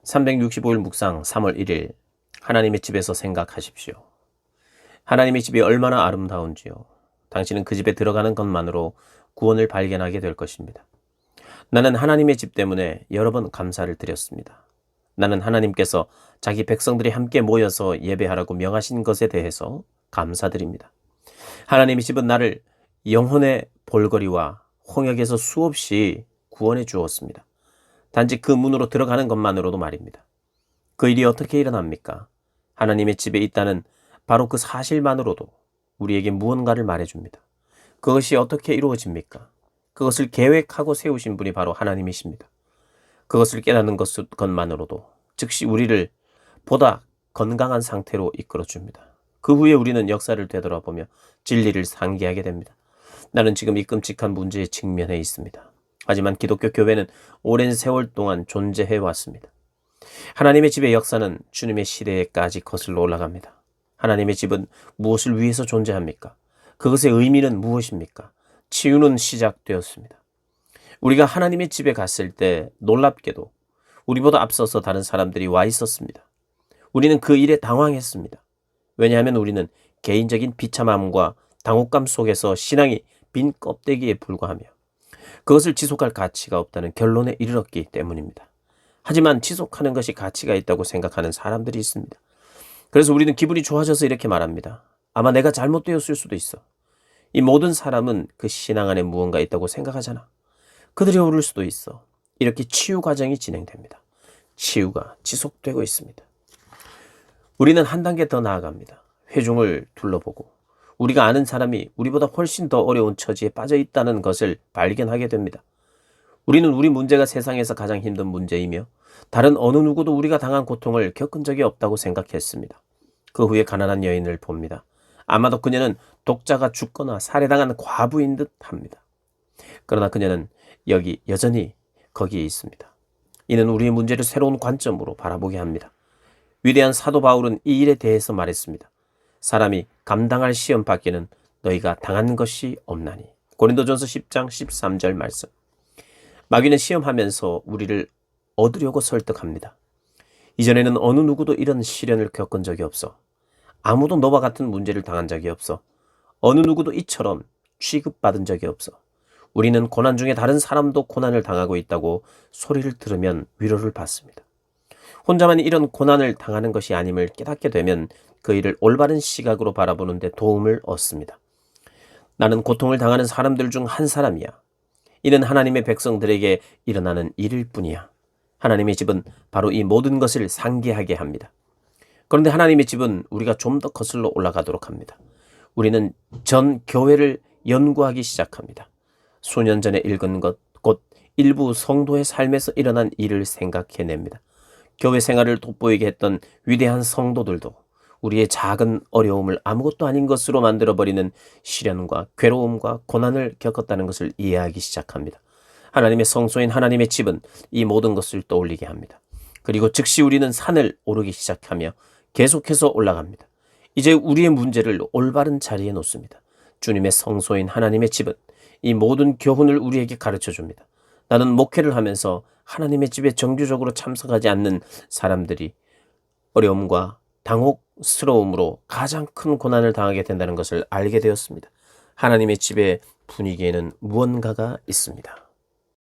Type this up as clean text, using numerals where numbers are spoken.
365일 묵상 3월 1일 하나님의 집에서 생각하십시오. 하나님의 집이 얼마나 아름다운지요. 당신은 그 집에 들어가는 것만으로 구원을 발견하게 될 것입니다. 나는 하나님의 집 때문에 여러 번 감사를 드렸습니다. 나는 하나님께서 자기 백성들이 함께 모여서 예배하라고 명하신 것에 대해서 감사드립니다. 하나님의 집은 나를 영혼의 볼거리와 홍역에서 수없이 구원해 주었습니다. 단지 그 문으로 들어가는 것만으로도 말입니다. 그 일이 어떻게 일어납니까? 하나님의 집에 있다는 바로 그 사실만으로도 우리에게 무언가를 말해줍니다. 그것이 어떻게 이루어집니까? 그것을 계획하고 세우신 분이 바로 하나님이십니다. 그것을 깨닫는 것만으로도 즉시 우리를 보다 건강한 상태로 이끌어줍니다. 그 후에 우리는 역사를 되돌아보며 진리를 상기하게 됩니다. 나는 지금 이 끔찍한 문제에 직면해 있습니다. 하지만 기독교 교회는 오랜 세월 동안 존재해 왔습니다. 하나님의 집의 역사는 주님의 시대에까지 거슬러 올라갑니다. 하나님의 집은 무엇을 위해서 존재합니까? 그것의 의미는 무엇입니까? 치유는 시작되었습니다. 우리가 하나님의 집에 갔을 때 놀랍게도 우리보다 앞서서 다른 사람들이 와 있었습니다. 우리는 그 일에 당황했습니다. 왜냐하면 우리는 개인적인 비참함과 당혹감 속에서 신앙이 빈 껍데기에 불과하며 그것을 지속할 가치가 없다는 결론에 이르렀기 때문입니다. 하지만 지속하는 것이 가치가 있다고 생각하는 사람들이 있습니다. 그래서 우리는 기분이 좋아져서 이렇게 말합니다. 아마 내가 잘못되었을 수도 있어. 이 모든 사람은 그 신앙 안에 무언가 있다고 생각하잖아. 그들이 오를 수도 있어. 이렇게 치유 과정이 진행됩니다. 치유가 지속되고 있습니다. 우리는 한 단계 더 나아갑니다. 회중을 둘러보고 우리가 아는 사람이 우리보다 훨씬 더 어려운 처지에 빠져 있다는 것을 발견하게 됩니다. 우리는 우리 문제가 세상에서 가장 힘든 문제이며 다른 어느 누구도 우리가 당한 고통을 겪은 적이 없다고 생각했습니다. 그 후에 가난한 여인을 봅니다. 아마도 그녀는 독자가 죽거나 살해당한 과부인 듯 합니다. 그러나 그녀는 여전히 거기에 있습니다. 이는 우리의 문제를 새로운 관점으로 바라보게 합니다. 위대한 사도 바울은 이 일에 대해서 말했습니다. 사람이 감당할 시험 밖에는 너희가 당한 것이 없나니. 고린도전서 10장 13절 말씀. 마귀는 시험하면서 우리를 얻으려고 설득합니다. 이전에는 어느 누구도 이런 시련을 겪은 적이 없어. 아무도 너와 같은 문제를 당한 적이 없어. 어느 누구도 이처럼 취급받은 적이 없어. 우리는 고난 중에 다른 사람도 고난을 당하고 있다고 소리를 들으면 위로를 받습니다. 혼자만 이런 고난을 당하는 것이 아님을 깨닫게 되면 그 일을 올바른 시각으로 바라보는 데 도움을 얻습니다. 나는 고통을 당하는 사람들 중 한 사람이야. 이는 하나님의 백성들에게 일어나는 일일 뿐이야. 하나님의 집은 바로 이 모든 것을 상기하게 합니다. 그런데 하나님의 집은 우리가 좀 더 거슬러 올라가도록 합니다. 우리는 전 교회를 연구하기 시작합니다. 수년 전에 읽은 것, 곧 일부 성도의 삶에서 일어난 일을 생각해냅니다. 교회 생활을 돋보이게 했던 위대한 성도들도 우리의 작은 어려움을 아무것도 아닌 것으로 만들어버리는 시련과 괴로움과 고난을 겪었다는 것을 이해하기 시작합니다. 하나님의 성소인 하나님의 집은 이 모든 것을 떠올리게 합니다. 그리고 즉시 우리는 산을 오르기 시작하며 계속해서 올라갑니다. 이제 우리의 문제를 올바른 자리에 놓습니다. 주님의 성소인 하나님의 집은 이 모든 교훈을 우리에게 가르쳐 줍니다. 나는 목회를 하면서 하나님의 집에 정규적으로 참석하지 않는 사람들이 어려움과 당혹스러움으로 가장 큰 고난을 당하게 된다는 것을 알게 되었습니다. 하나님의 집의 분위기에는 무언가가 있습니다.